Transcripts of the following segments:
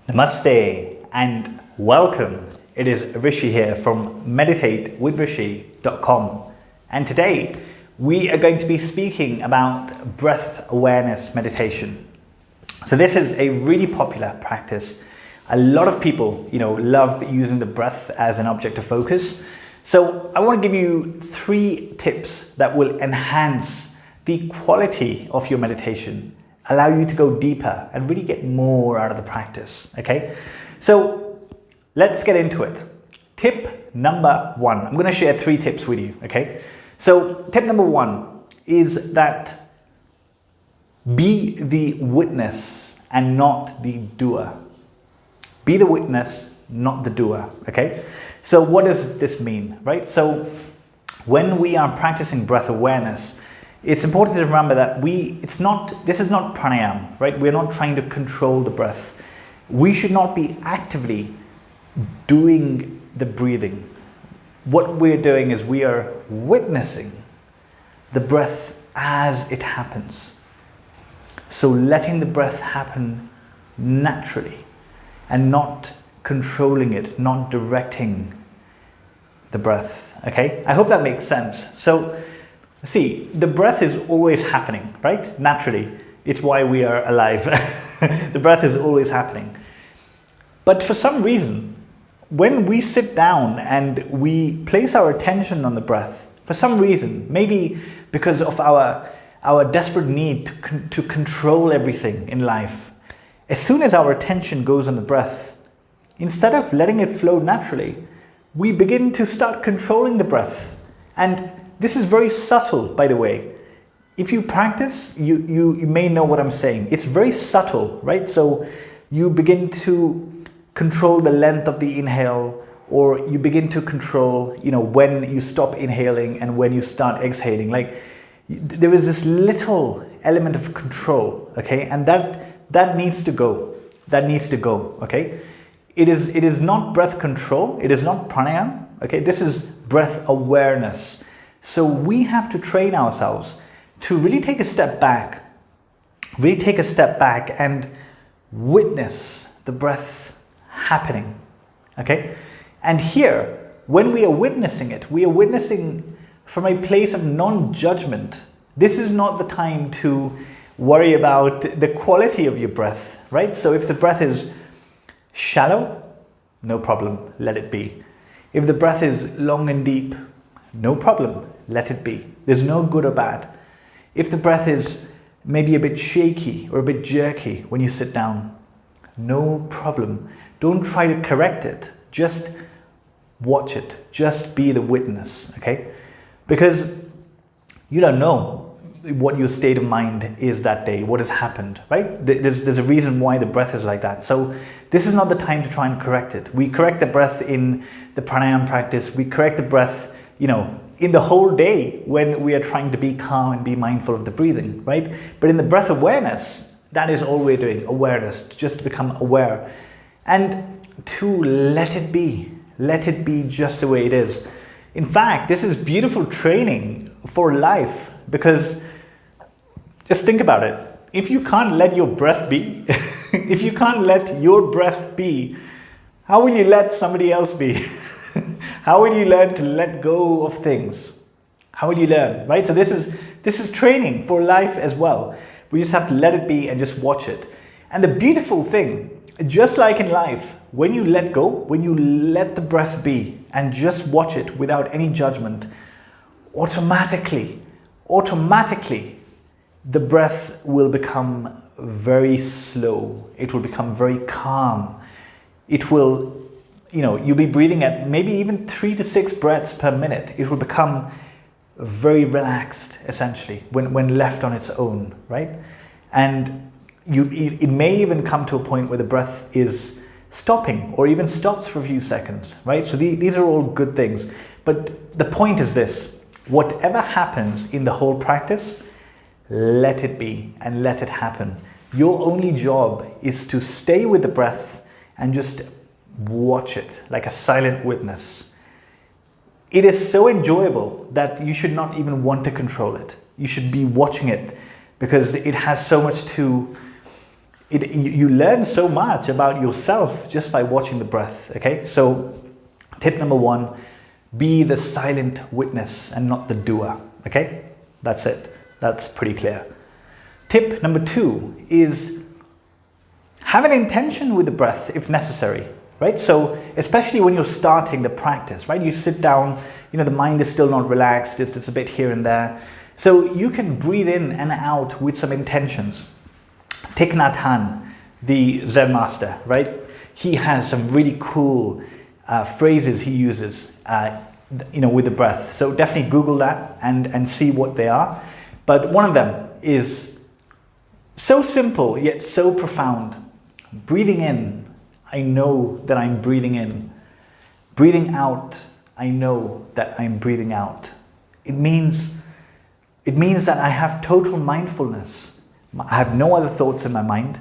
Namaste and welcome. It is Rishi here from meditatewithrishi.com, and today we are going to be speaking about breath awareness meditation. So this is a really popular practice. A lot of people, love using the breath as an object of focus. So I want to give you 3 tips that will enhance the quality of your meditation, allow you to go deeper and really get more out of the practice. Okay, so let's get into it. Tip number 1, I'm going to share 3 tips with you. Okay, so tip number 1 is that be the witness and not the doer. Be the witness, not the doer. Okay, so what does this mean, right? So when we are practicing breath awareness, it's important to remember that this is not pranayama, right? We're not trying to control the breath. We should not be actively doing the breathing. What we're doing is we are witnessing the breath as it happens. So letting the breath happen naturally and not controlling it, not directing the breath. Okay, I hope that makes sense. So see, the breath is always happening, right? Naturally. It's why we are alive. The breath is always happening. But for some reason, when we sit down and we place our attention on the breath, for some reason, maybe because of our desperate need to control everything in life, as soon as our attention goes on the breath, instead of letting it flow naturally, we begin to start controlling the breath. And this is very subtle, by the way. If you practice, you may know what I'm saying. It's very subtle, right? So you begin to control the length of the inhale, or you begin to control, when you stop inhaling and when you start exhaling. Like there is this little element of control, okay? And that needs to go. That needs to go, okay? It is not breath control. It is not pranayama, okay? This is breath awareness. So we have to train ourselves to really take a step back and witness the breath happening, okay? And here, when we are witnessing it, we are witnessing from a place of non-judgment. This is not the time to worry about the quality of your breath, right? So if the breath is shallow, no problem, let it be. If the breath is long and deep, no problem, let it be. There's no good or bad. If the breath is maybe a bit shaky or a bit jerky when you sit down, no problem. Don't try to correct it. Just watch it. Just be the witness, okay? Because you don't know what your state of mind is that day, what has happened, right? There's a reason why the breath is like that. So this is not the time to try and correct it. We correct the breath in the pranayama practice. We correct the breath in the whole day when we are trying to be calm and be mindful of the breathing, right? But in the breath awareness, that is all we're doing, awareness, just to become aware and to let it be just the way it is. In fact, this is beautiful training for life, because just think about it. If you can't let your breath be, if you can't let your breath be, how will you let somebody else be? How will you learn to let go of things? How will you learn, right? So this is training for life as well. We just have to let it be and just watch it. And the beautiful thing, just like in life, when you let go, when you let the breath be and just watch it without any judgment, automatically, the breath will become very slow. It will become very calm. It will, you'll be breathing at maybe even 3 to 6 breaths per minute. It will become very relaxed, essentially, when left on its own, right? And it may even come to a point where the breath is stopping or even stops for a few seconds, right? So these are all good things. But the point is this: whatever happens in the whole practice, let it be and let it happen. Your only job is to stay with the breath and just watch it like a silent witness. It is so enjoyable that you should not even want to control it. You should be watching it because it has so much to you learn so much about yourself just by watching the breath. Okay, so tip number 1, be the silent witness and not the doer. Okay, that's it. That's pretty clear. Tip number 2 is have an intention with the breath if necessary, right? So especially when you're starting the practice, right? You sit down, the mind is still not relaxed, it's a bit here and there. So you can breathe in and out with some intentions. Thich Nhat Hanh, the Zen master, right? He has some really cool phrases he uses, with the breath. So definitely Google that and see what they are. But one of them is so simple yet so profound. Breathing in, I know that I'm breathing in. Breathing out, I know that I'm breathing out. It means that I have total mindfulness. I have no other thoughts in my mind.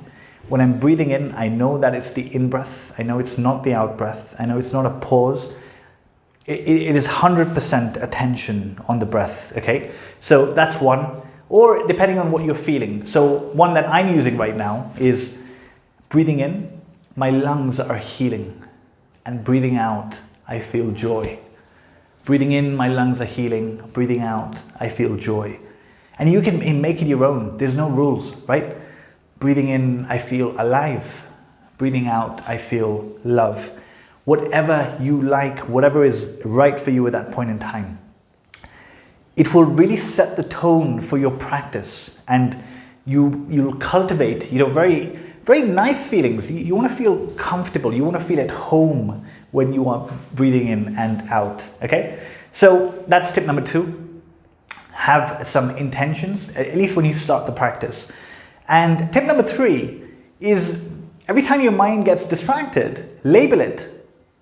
When I'm breathing in, I know that it's the in-breath. I know it's not the out-breath. I know it's not a pause. It is 100% attention on the breath, okay? So that's one. Or depending on what you're feeling. So one that I'm using right now is breathing in, my lungs are healing. And breathing out, I feel joy. Breathing in, my lungs are healing. Breathing out, I feel joy. And you can make it your own. There's no rules, right? Breathing in, I feel alive. Breathing out, I feel love. Whatever you like, whatever is right for you at that point in time. It will really set the tone for your practice, and you'll cultivate, very, very nice feelings. You want to feel comfortable. You want to feel at home when you are breathing in and out. Okay, so that's tip number 2. Have some intentions, at least when you start the practice. And tip number 3 is every time your mind gets distracted, label it.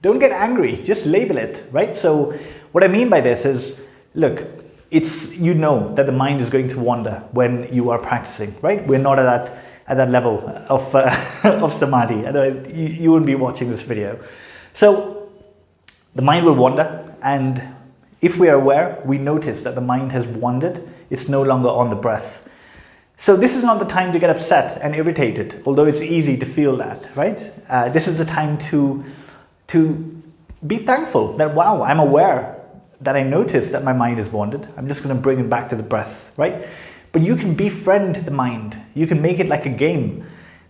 Don't get angry, just label it, right? So what I mean by this is, look, it's, that the mind is going to wander when you are practicing, right? We're not at that level of, of samadhi, otherwise you wouldn't be watching this video. So the mind will wander, and if we are aware, we notice that the mind has wandered, it's no longer on the breath. So this is not the time to get upset and irritated, although it's easy to feel that, right? This is the time to be thankful that, wow, I'm aware that I noticed that my mind has wandered. I'm just going to bring it back to the breath, right? But you can befriend the mind. You can make it like a game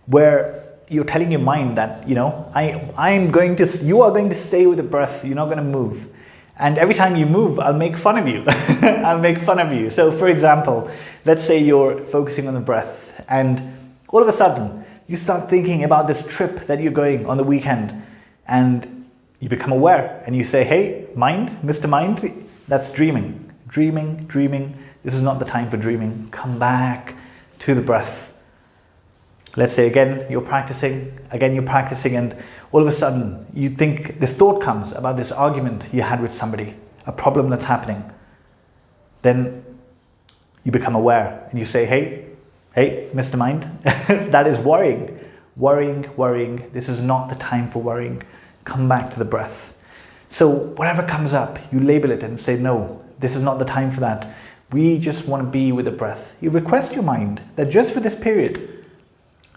where you're telling your mind that, you are going to stay with the breath. You're not going to move. And every time you move, I'll make fun of you. I'll make fun of you. So for example, let's say you're focusing on the breath and all of a sudden you start thinking about this trip that you're going on the weekend, and you become aware and you say, hey, mind, Mr. Mind, that's dreaming. Dreaming. This is not the time for dreaming. Come back to the breath. Let's say again, you're practicing, and all of a sudden you think this thought comes about this argument you had with somebody, a problem that's happening. Then you become aware and you say, hey, Mr. Mind, that is worrying. This is not the time for worrying. Come back to the breath. So whatever comes up, you label it and say, no, this is not the time for that. We just want to be with the breath. You request your mind that just for this period,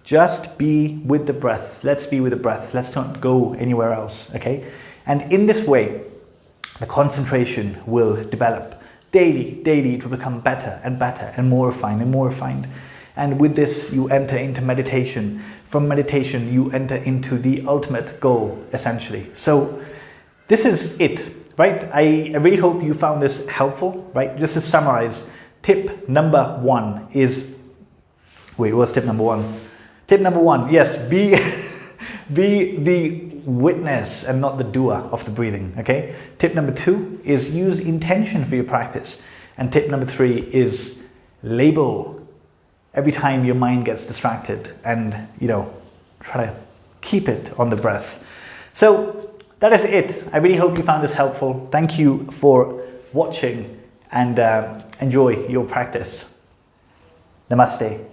just be with the breath. Let's be with the breath. Let's not go anywhere else, okay? And in this way, the concentration will develop. Daily, it will become better and more refined. And with this, you enter into meditation. From meditation, you enter into the ultimate goal, essentially. So this is it, right? I really hope you found this helpful, right? Just to summarize, tip number 1 is... Wait, what's tip number 1? Tip number 1, yes, be the witness and not the doer of the breathing, okay? Tip number 2 is use intention for your practice. And tip number 3 is label every time your mind gets distracted and, try to keep it on the breath. So that is it. I really hope you found this helpful. Thank you for watching, and enjoy your practice. Namaste.